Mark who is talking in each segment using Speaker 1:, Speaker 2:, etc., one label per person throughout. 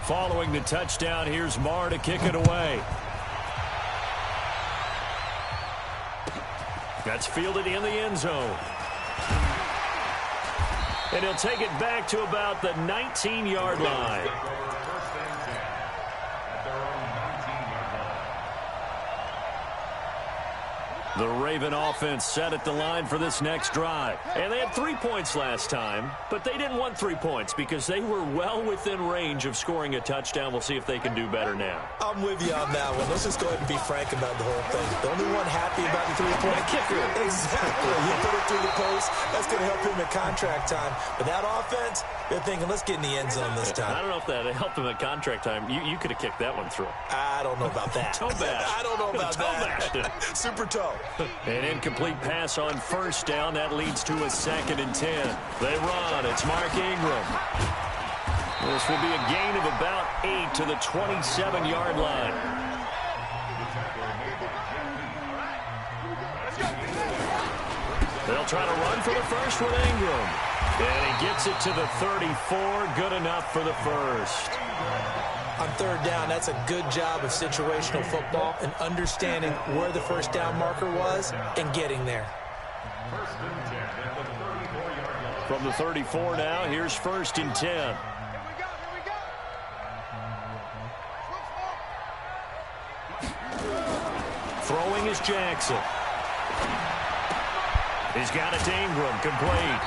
Speaker 1: Following the touchdown, here's Marr to kick it away. That's fielded in the end zone. And he'll take it back to about the 19-yard line. The Raven offense set at the line for this next drive. And they had 3 points last time, but they didn't want 3 points because they were well within range of scoring a touchdown. We'll see if they can do better now.
Speaker 2: I'm with you on that one. Let's just go ahead and be frank about the whole thing. The only one happy about the 3-point
Speaker 1: kicker.
Speaker 2: Exactly. You put it through the post. That's going to help him at contract time. But that offense, they're thinking, let's get in the end zone this time.
Speaker 1: I don't know if that helped him at contract time. You could have kicked that one through.
Speaker 2: I don't know about that.
Speaker 1: Toe bash.
Speaker 2: I don't know about that. Super toe.
Speaker 1: An incomplete pass on first down. That leads to a 2nd and 10. They run. It's Mark Ingram. This will be a gain of about 8 to the 27-yard line. They'll try to run for the first with Ingram. And he gets it to the 34. Good enough for the first.
Speaker 2: On 3rd down, that's a good job of situational football and understanding where the first down marker was and getting there.
Speaker 1: From the 34 now, here's 1st and 10. Throwing is Jackson. He's got it to Ingram, complete.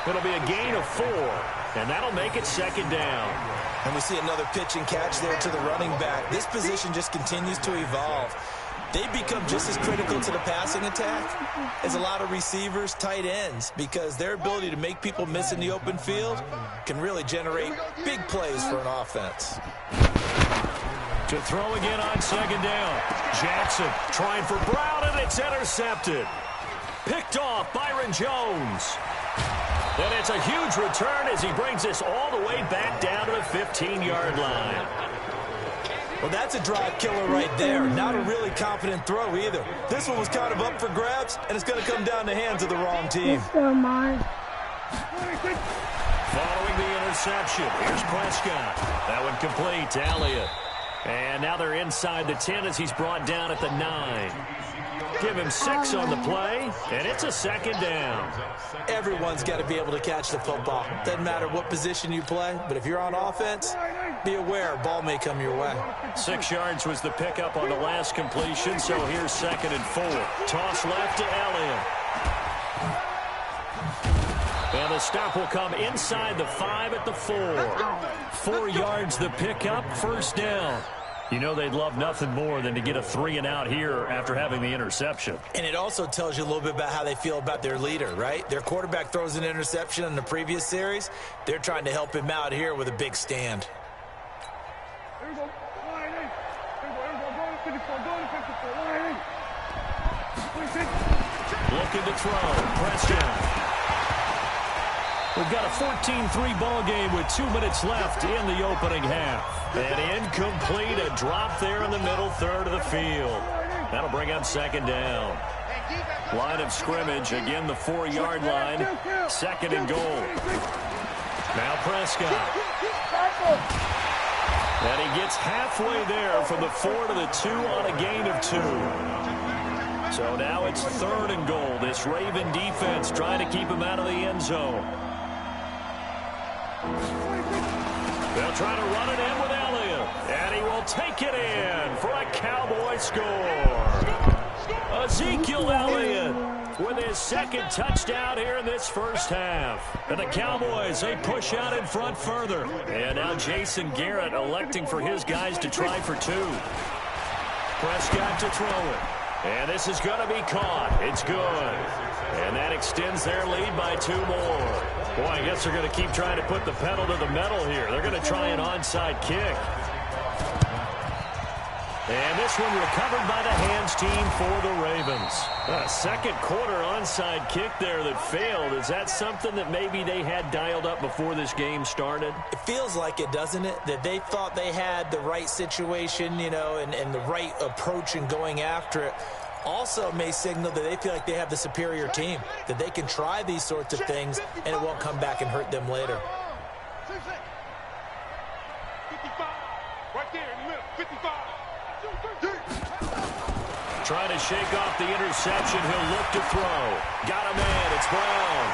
Speaker 1: It'll be a gain of 4, and that'll make it 2nd down.
Speaker 2: And we see another pitch and catch there to the running back. This position just continues to evolve. They become just as critical to the passing attack as a lot of receivers, tight ends, because their ability to make people miss in the open field can really generate big plays for an offense.
Speaker 1: To throw again on 2nd down. Jackson trying for Brown, and it's intercepted. Picked off Byron Jones. And it's a huge return as he brings this all the way back down to the 15-yard line.
Speaker 2: Well, that's a drive killer right there. Not a really confident throw either. This one was kind of up for grabs, and it's going to come down the hands of the wrong team.
Speaker 1: Following the interception, here's Prescott. That one complete to Elliott. And now they're inside the 10 as he's brought down at the 9. Give him 6 on the play, and it's a 2nd down.
Speaker 2: Everyone's got to be able to catch the football. Doesn't matter what position you play, but if you're on offense, be aware a ball may come your way.
Speaker 1: 6 yards was the pickup on the last completion, so here's 2nd and 4. Toss left to Elliott. And the stop will come inside the 5 at the 4. 4 yards the pickup, 1st down. You know they'd love nothing more than to get a 3-and-out here after having the interception.
Speaker 2: And it also tells you a little bit about how they feel about their leader, right? Their quarterback throws an interception in the previous series. They're trying to help him out here with a big stand.
Speaker 1: Looking to throw. Prescott. We've got a 14-3 ball game with 2 minutes left in the opening half. And incomplete, a drop there in the middle third of the field. That'll bring up 2nd down. Line of scrimmage, again the 4-yard line. 2nd and goal. Now Prescott. And he gets halfway there from the 4 to the 2 on a gain of 2. So now it's 3rd and goal. This Raven defense trying to keep him out of the end zone. They'll try to run it in with Elliott. And he will take it in for a Cowboy score. Ezekiel Elliott with his 2nd touchdown here in this first half. And the Cowboys, they push out in front further. And now Jason Garrett electing for his guys to try for 2. Prescott to throw it. And this is going to be caught. It's good. And that extends their lead by 2 more. Boy, I guess they're going to keep trying to put the pedal to the metal here. They're going to try an onside kick. And this one recovered by the hands team for the Ravens. A 2nd quarter onside kick there that failed. Is that something that maybe they had dialed up before this game started?
Speaker 2: It feels like it, doesn't it? That they thought they had the right situation, you know, and the right approach in going after it. Also may signal that they feel like they have the superior team, that they can try these sorts of things and it won't come back and hurt them later.
Speaker 3: Right there in the middle, 55.
Speaker 1: Trying to shake off the interception. He'll look to throw. Got a man. It's Brown.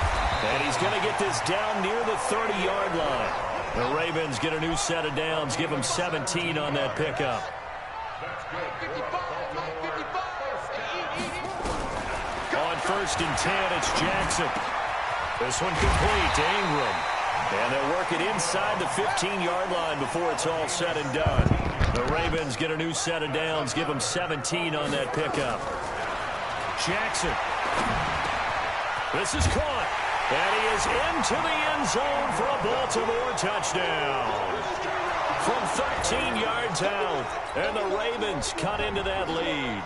Speaker 1: And he's going to get this down near the 30-yard line. The Ravens get a new set of downs. Give them 17 on that pickup. On 1st and 10, it's Jackson. This one complete to Ingram. And they'll work it inside the 15-yard line before it's all said and done. The Ravens get a new set of downs. Give them 17 on that pickup. Jackson. This is caught. And he is into the end zone for a Baltimore touchdown. From 13 yards out. And the Ravens cut into that lead.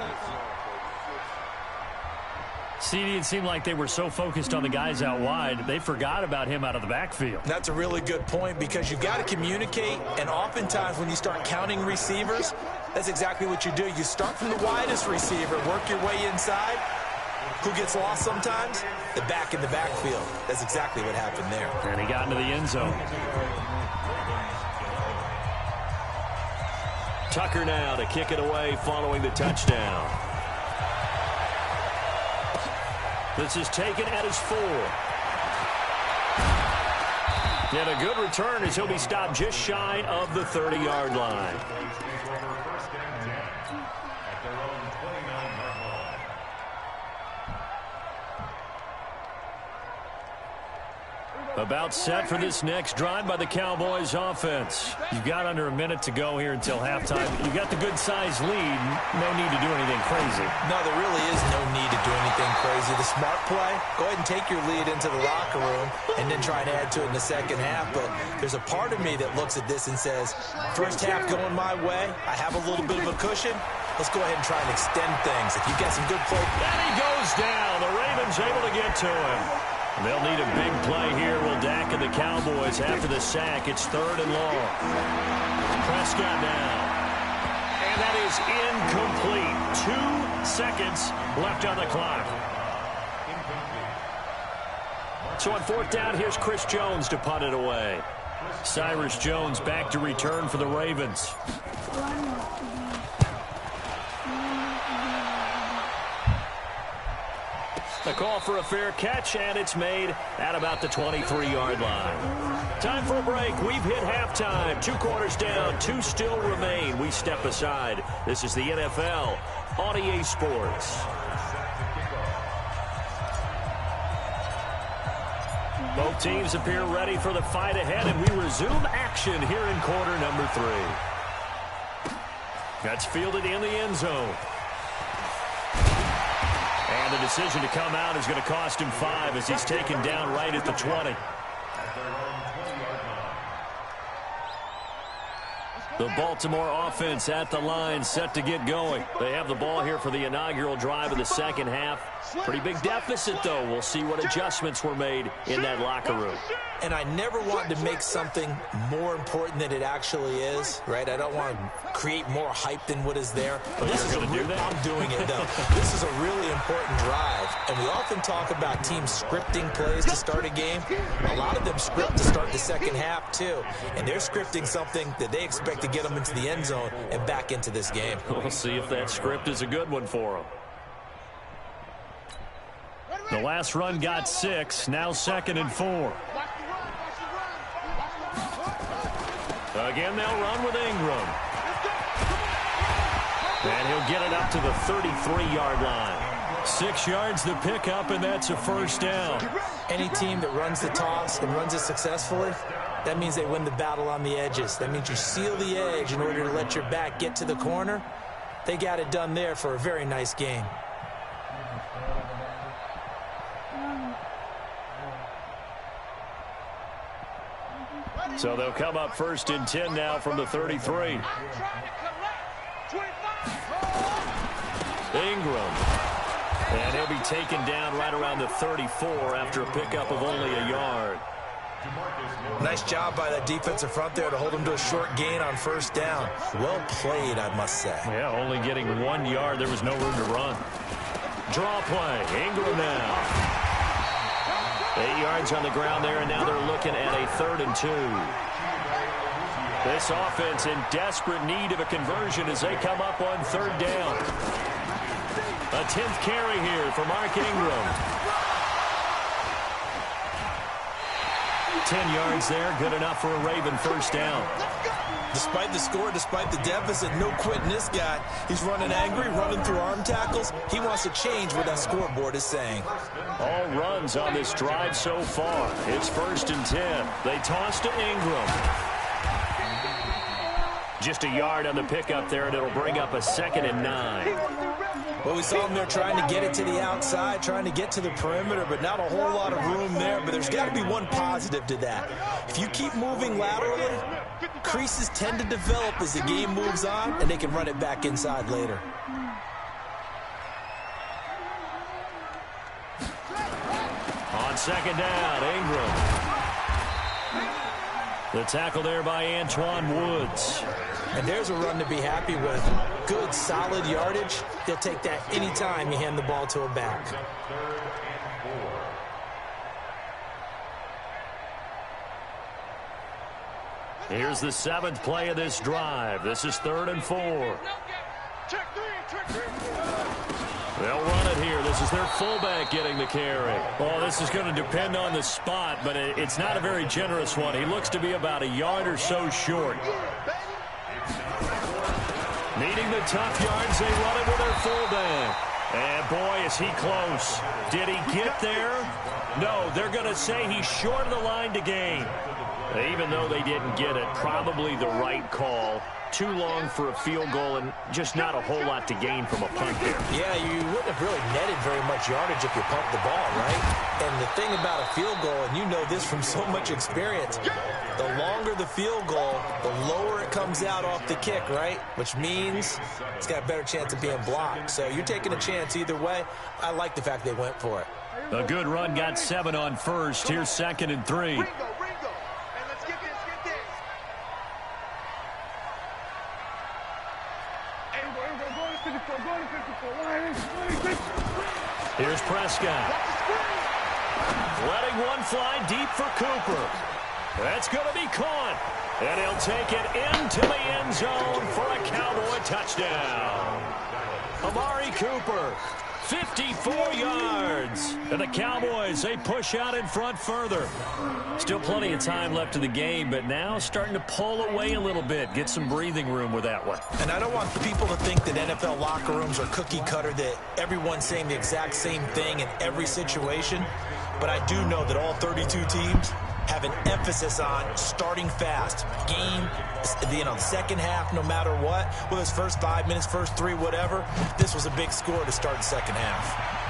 Speaker 4: CD, it seemed like they were so focused on the guys out wide, they forgot about him out of the backfield.
Speaker 2: That's a really good point because you've got to communicate, and oftentimes when you start counting receivers, that's exactly what you do. You start from the widest receiver, work your way inside. Who gets lost sometimes? The back in the backfield. That's exactly what happened there.
Speaker 4: And he got into the end zone.
Speaker 1: Tucker now to kick it away following the touchdown. This is taken at his 4. And a good return as he'll be stopped just shy of the 30-yard line. About set for this next drive by the Cowboys offense. You've got under a minute to go here until halftime. You've got the good-sized lead. No need to do anything crazy.
Speaker 2: No, there really is no need to do anything crazy. The smart play, go ahead and take your lead into the locker room and then try and add to it in the second half. But there's a part of me that looks at this and says, first half going my way, I have a little bit of a cushion. Let's go ahead and try and extend things. If you get some good play.
Speaker 1: And he goes down. The Ravens able to get to him. They'll need a big play here. Will Dak and the Cowboys after the sack. It's 3rd and long. Prescott now. And that is incomplete. 2 seconds left on the clock. So on 4th down, here's Chris Jones to punt it away. Cyrus Jones back to return for the Ravens. A call for a fair catch, and it's made at about the 23-yard line. Time for a break. We've hit halftime. 2 quarters down, 2 still remain. We step aside. This is the NFL on EA Sports. Both teams appear ready for the fight ahead, and we resume action here in quarter number 3. That's fielded in the end zone. And the decision to come out is going to cost him 5 as he's taken down right at the 20. The Baltimore offense at the line, set to get going. They have the ball here for the inaugural drive of the second half. Pretty big deficit, though. We'll see what adjustments were made in that locker room.
Speaker 2: And I never want to make something more important than it actually is, right? I don't want to create more hype than what is there.
Speaker 1: But you're going to do that?
Speaker 2: I'm doing it, though. This is a really important drive. And we often talk about teams scripting plays to start a game. A lot of them script to start the second half, too. And they're scripting something that they expect to get them into the end zone and back into this game.
Speaker 1: We'll see if that script is a good one for them.
Speaker 4: The last run got 6, now 2nd and 4.
Speaker 1: Again, they'll run with Ingram. And he'll get it up to the 33-yard line. 6 yards the pickup, and that's a first down.
Speaker 2: Any team that runs the toss and runs it successfully, that means they win the battle on the edges. That means you seal the edge in order to let your back get to the corner. They got it done there for a very nice game.
Speaker 1: So they'll come up 1st and 10 now from the 33. Ingram. And he'll be taken down right around the 34 after a pickup of only a yard.
Speaker 2: Nice job by that defensive front there to hold him to a short gain on 1st down. Well played, I must say.
Speaker 1: Yeah, only getting 1 yard. There was no room to run. Draw play. Ingram now. 8 yards on the ground there, and now they're looking at a 3rd and 2. This offense in desperate need of a conversion as they come up on third down. A 10th carry here for Mark Ingram. 10 yards there, good enough for a Raven first down.
Speaker 2: Despite the score, despite the deficit, no quitting this guy. He's running angry, running through arm tackles. He wants to change what that scoreboard is saying.
Speaker 1: All runs on this drive so far. It's 1st and 10. They toss to Ingram. Just a yard on the pickup there, and it'll bring up a 2nd and 9.
Speaker 2: Well, we saw him there trying to get it to the outside, trying to get to the perimeter, but not a whole lot of room there. But there's got to be one positive to that. If you keep moving laterally, creases tend to develop as the game moves on, and they can run it back inside later.
Speaker 1: On 2nd down, Ingram. The tackle there by Antoine Woods.
Speaker 2: And there's a run to be happy with. Good, solid yardage. They'll take that anytime you hand the ball to a back.
Speaker 1: Here's the 7th play of this drive. This is 3rd and 4. They'll run it here. This is their fullback getting the carry.
Speaker 4: Well, this is going to depend on the spot, but it's not a very generous one. He looks to be about a yard or so short.
Speaker 1: Needing the tough yards, they run it with their fullback. And boy, is he close. Did he get there? No, they're going to say he's short of the line to gain. Even though they didn't get it, probably the right call. Too long for a field goal and just not a whole lot to gain from a punt there.
Speaker 2: Yeah, you wouldn't have really netted very much yardage if you pumped the ball, right? And the thing about a field goal, and you know this from so much experience, the longer the field goal, the lower it comes out off the kick, right? Which means it's got a better chance of being blocked. So you're taking a chance either way. I like the fact they went for it.
Speaker 4: A good run, got 7 on first. Here's 2nd and 3.
Speaker 1: Here's Prescott. Letting one fly deep for Cooper. That's going to be caught. And he'll take it into the end zone for a Cowboy touchdown. Amari Cooper, 54 yards. And the Cowboys, they push out in front further. Still plenty of time left in the game, but now starting to pull away a little bit. Get some breathing room with that one.
Speaker 2: And I don't want people to think that NFL locker rooms are cookie cutter, that everyone's saying the exact same thing in every situation. But I do know that all 32 teams have an emphasis on starting fast. Game, the second half, no matter what. Whether it's first 5 minutes, first 3, whatever. This was a big score to start the second half.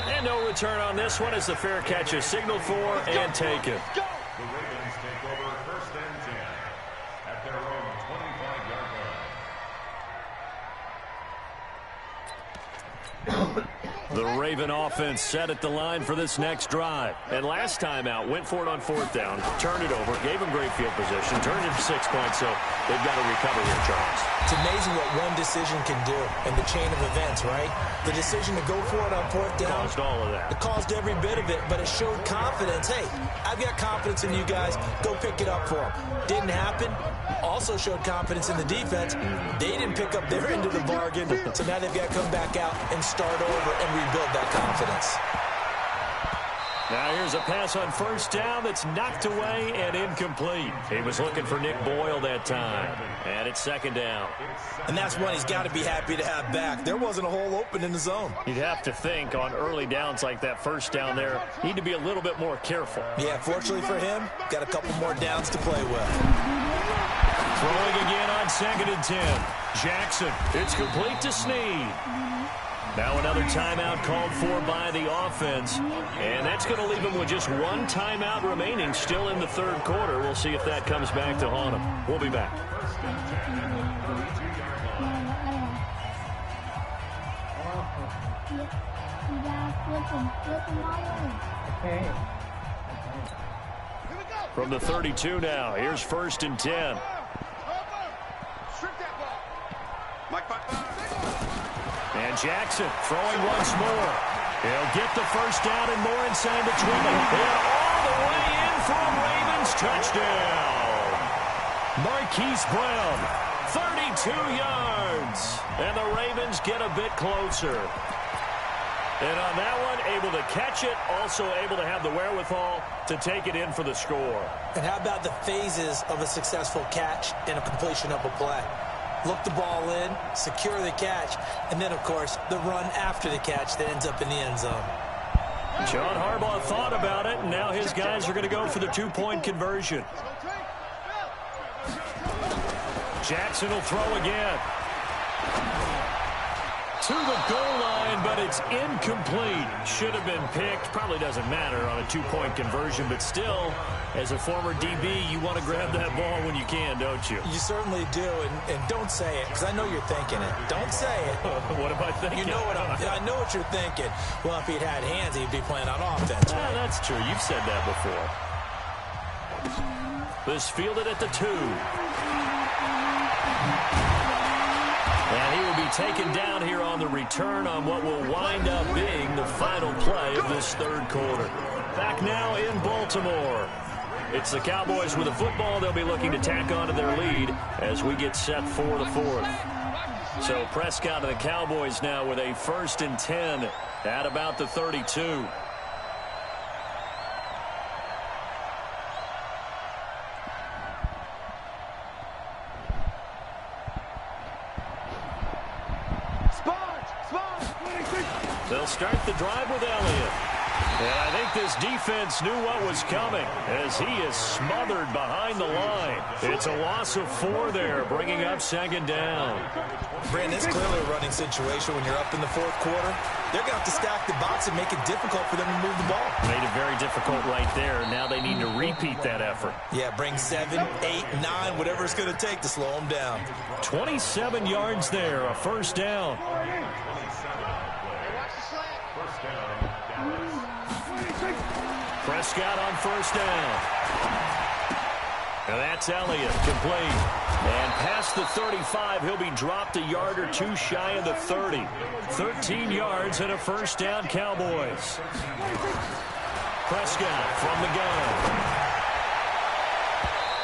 Speaker 1: And no return on this one as the fair catch is signaled for and taken.
Speaker 3: The Ravens take over 1st and 10 at their own 25-yard line.
Speaker 1: The Raven offense set at the line for this next drive. And last time out, went for it on 4th down, turned it over, gave them great field position, turned it to 6 points, so they've got to recover here, Charles.
Speaker 2: It's amazing what one decision can do in the chain of events, right? The decision to go for it on 4th down.
Speaker 1: Caused all of that.
Speaker 2: It caused every bit of it, but it showed confidence. Hey, I've got confidence in you guys. Go pick it up for them. Didn't happen. Also showed confidence in the defense. They didn't pick up their end of the bargain, so now they've got to come back out and start over and rebuild that confidence.
Speaker 1: Now here's a pass on 1st down that's knocked away and incomplete. He was looking for Nick Boyle that time. And it's 2nd down.
Speaker 2: And that's one he's got to be happy to have back. There wasn't a hole open in the zone.
Speaker 1: You'd have to think on early downs like that 1st down there, need to be a little bit more careful.
Speaker 2: Yeah, fortunately for him, got a couple more downs to play with.
Speaker 1: Throwing again on 2nd and 10. Jackson, it's complete to Snead. Now another timeout called for by the offense. And that's going to leave them with just one timeout remaining still in the 3rd quarter. We'll see if that comes back to haunt them. We'll be back. From the 32 now, here's 1st and 10. And Jackson throwing once more. He'll get the 1st down and more inside the 20. And all the way in for a Ravens touchdown. Marquise Brown, 32 yards. And the Ravens get a bit closer. And on that one, able to catch it, also able to have the wherewithal to take it in for the score.
Speaker 2: And how about the phases of a successful catch and a completion of a play? Look the ball in, secure the catch, and then, of course, the run after the catch that ends up in the end zone.
Speaker 1: John Harbaugh thought about it, and now his guys are going to go for the two-point conversion. Jackson will throw again. To the goal line, but it's incomplete. Should have been picked. Probably doesn't matter on a two-point conversion, but still, as a former DB, you want to grab that ball when you can, don't you?
Speaker 2: You certainly do, and don't say it, because I know you're thinking it. Don't say it.
Speaker 1: What am I thinking?
Speaker 2: You know what I know what you're thinking. Well, if he'd had hands, he'd be playing on offense.
Speaker 1: Right? That's true. You've said that before. This fielded at the 2. And he will be taken down here on the return on what will wind up being the final play of this third quarter. Back now in Baltimore. It's the Cowboys with the football. They'll be looking to tack on to their lead as we get set for the fourth. So Prescott and the Cowboys now with a 1st and 10 at about the 32. They'll start the drive with Elliott. And I think this defense knew what was coming as he is smothered behind the line. It's a loss of 4 there, bringing up 2nd down.
Speaker 2: Brandon, it's clearly a running situation when you're up in the 4th quarter. They're going to have to stack the box and make it difficult for them to move the ball.
Speaker 1: Made it very difficult right there. Now they need to repeat that effort.
Speaker 2: Yeah, bring 7, 8, 9, whatever it's going to take to slow them down.
Speaker 1: 27 yards there, a 1st down. Prescott on 1st down. And that's Elliott, complete. And past the 35, he'll be dropped a yard or 2 shy of the 30. 13 yards and a 1st down, Cowboys. Prescott from the gun.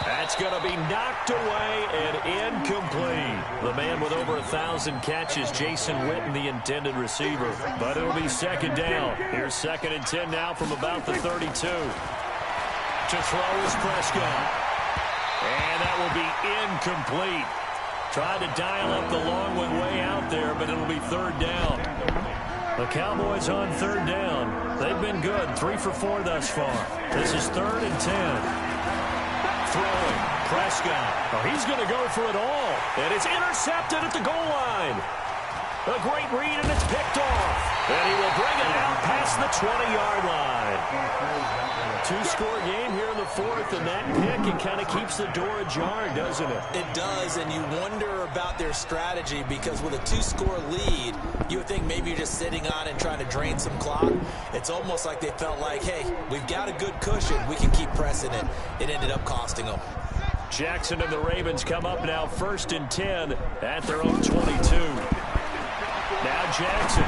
Speaker 1: That's going to be knocked away and incomplete. The man with over 1,000 catches, Jason Witten, the intended receiver. But it'll be 2nd down. Here's 2nd and 10 now from about the 32. To throw is Prescott. And that will be incomplete. Tried to dial up the long one way out there, but it'll be 3rd down. The Cowboys on 3rd down. They've been good, 3 for 4 thus far. This is 3rd and 10. Throwing, Prescott. Oh, he's going to go for it all. And it's intercepted at the goal line. A great read, and it's picked off. And he will bring it out past the 20-yard line. 2-score game here in the 4th, and that pick, it kind of keeps the door ajar, doesn't it?
Speaker 2: It does, and you wonder about their strategy because with a 2-score lead, you would think maybe you're just sitting on and trying to drain some clock. It's almost like they felt like, hey, we've got a good cushion. We can keep pressing it. It ended up costing them.
Speaker 1: Jackson and the Ravens come up now 1st and 10 at their own 22. Now Jackson.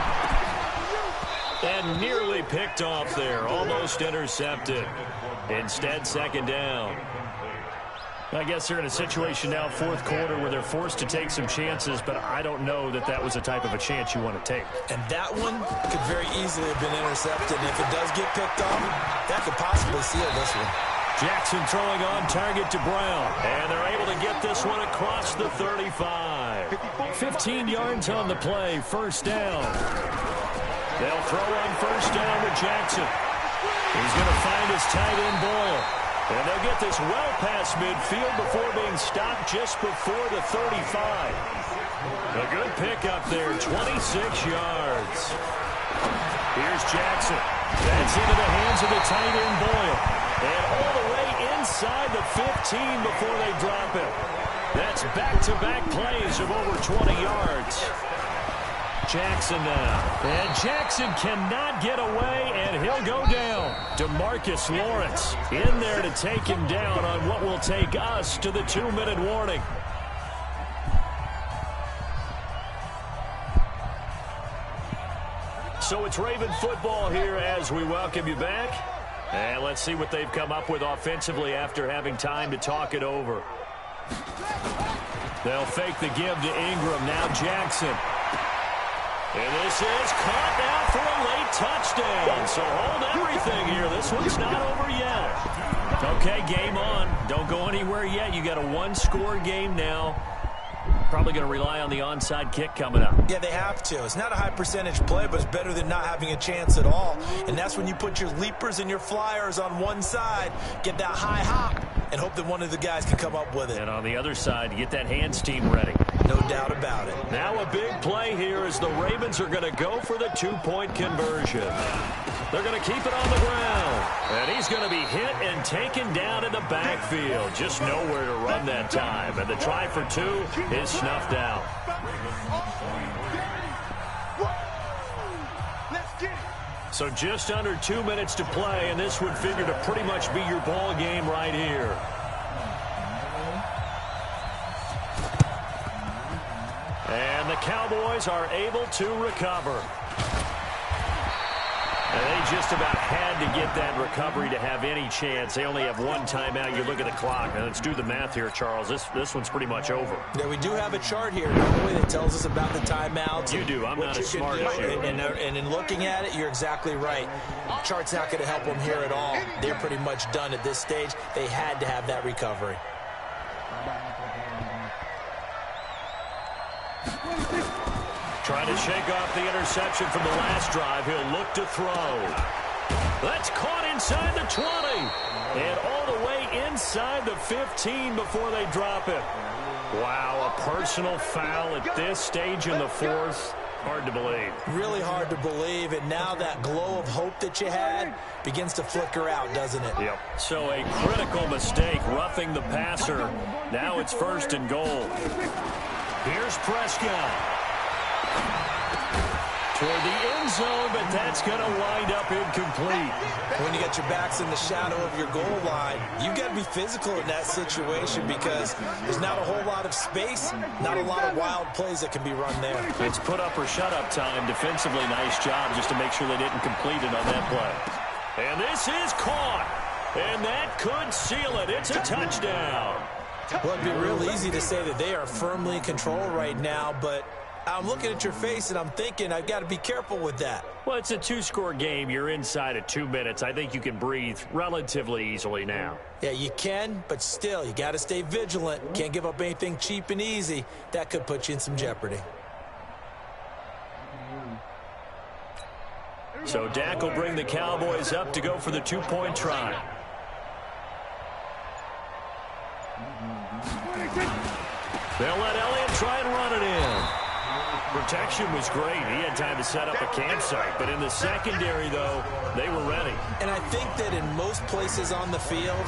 Speaker 1: And nearly picked off there. Almost intercepted. Instead, 2nd down. I guess they're in a situation now, 4th quarter, where they're forced to take some chances, but I don't know that that was the type of a chance you want to take.
Speaker 2: And that one could very easily have been intercepted. And if it does get picked off, that could possibly seal this one.
Speaker 1: Jackson throwing on target to Brown. And they're able to get this one across the 35. 15 yards on the play, 1st down. They'll throw on 1st down to Jackson. He's going to find his tight end Boyle. And they'll get this well past midfield before being stopped just before the 35. A good pickup there, 26 yards. Here's Jackson. That's into the hands of the tight end Boyle. And all the way inside the 15 before they drop it. That's back-to-back plays of over 20 yards. Jackson now. And Jackson cannot get away, and he'll go down. DeMarcus Lawrence in there to take him down on what will take us to the 2-minute warning. So it's Raven football here as we welcome you back. And let's see what they've come up with offensively after having time to talk it over. They'll fake the give to Ingram. Now Jackson. And this is caught now for a late touchdown. So hold everything here. This one's not over yet. Okay, game on. Don't go anywhere yet. You got a one-score game now. Probably going to rely on the onside kick coming up.
Speaker 2: Yeah, they have to. It's not a high percentage play, but it's better than not having a chance at all. And that's when you put your leapers and your flyers on one side, get that high hop, and hope that one of the guys can come up with it.
Speaker 1: And on the other side, get that hands team ready.
Speaker 2: No doubt about it.
Speaker 1: Now a big play here as the Ravens are going to go for the two-point conversion. They're going to keep it on the ground. And he's going to be hit and taken down in the backfield. Just nowhere to run that time. And the try for two is snuffed out. So just under 2 minutes to play, and this would figure to pretty much be your ball game right here. And the Cowboys are able to recover. And they just about had to get that recovery to have any chance. They only have one timeout. You look at the clock. And let's do the math here, Charles. This one's pretty much over.
Speaker 2: Yeah, we do have a chart here, normally, that tells us about the timeouts.
Speaker 1: You do. I'm not as smart as you.
Speaker 2: And in looking at it, you're exactly right. The chart's not going to help them here at all. They're pretty much done at this stage. They had to have that recovery.
Speaker 1: Trying to shake off the interception from the last drive. He'll look to throw. That's caught inside the 20. And all the way inside the 15 before they drop it. Wow, a personal foul at this stage in the fourth. Hard to believe.
Speaker 2: Really hard to believe. And now that glow of hope that you had begins to flicker out, doesn't it?
Speaker 1: Yep. So a critical mistake, roughing the passer. Now it's 1st and goal. Here's Prescott. Toward the end zone, but that's going to wind up incomplete.
Speaker 2: When you got your backs in the shadow of your goal line, you've got to be physical in that situation because there's not a whole lot of space, not a lot of wild plays that can be run there.
Speaker 1: It's put up or shut up time. Defensively, nice job just to make sure they didn't complete it on that play. And this is caught. And that could seal it. It's a touchdown.
Speaker 2: Well, it'd be real easy to say that they are firmly in control right now, but I'm looking at your face and I'm thinking I've got to be careful with that.
Speaker 1: Well, it's a two-score game. You're inside of 2 minutes. I think you can breathe relatively easily now.
Speaker 2: Yeah, you can, but still, you got to stay vigilant. Can't give up anything cheap and easy. That could put you in some jeopardy.
Speaker 1: So Dak will bring the Cowboys up to go for the two-point try. They'll let Elliott try and run it in. Protection was great. He had time to set up a campsite. But in the secondary, though, they were ready.
Speaker 2: And I think that in most places on the field,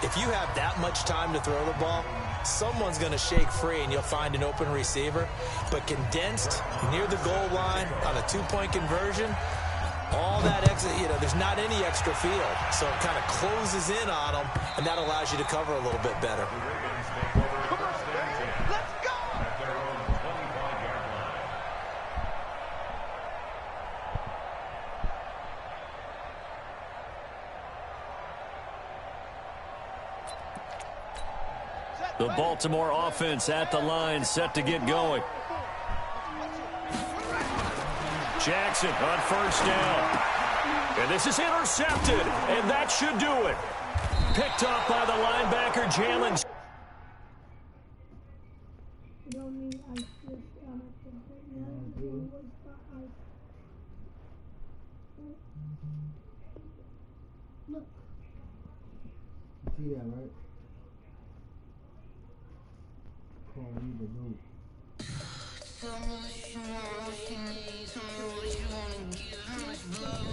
Speaker 2: if you have that much time to throw the ball, someone's going to shake free and you'll find an open receiver. But condensed near the goal line on a two-point conversion, all that extra, there's not any extra field. So it kind of closes in on them, and that allows you to cover a little bit better.
Speaker 1: The Baltimore offense at the line, set to get going. Jackson on 1st down. And this is intercepted, and that should do it. Picked off by the linebacker, Jalen.
Speaker 5: Look. You see that, right? Call me the goat. Tell me what you want, what you need. Tell me what you want to give. How much blood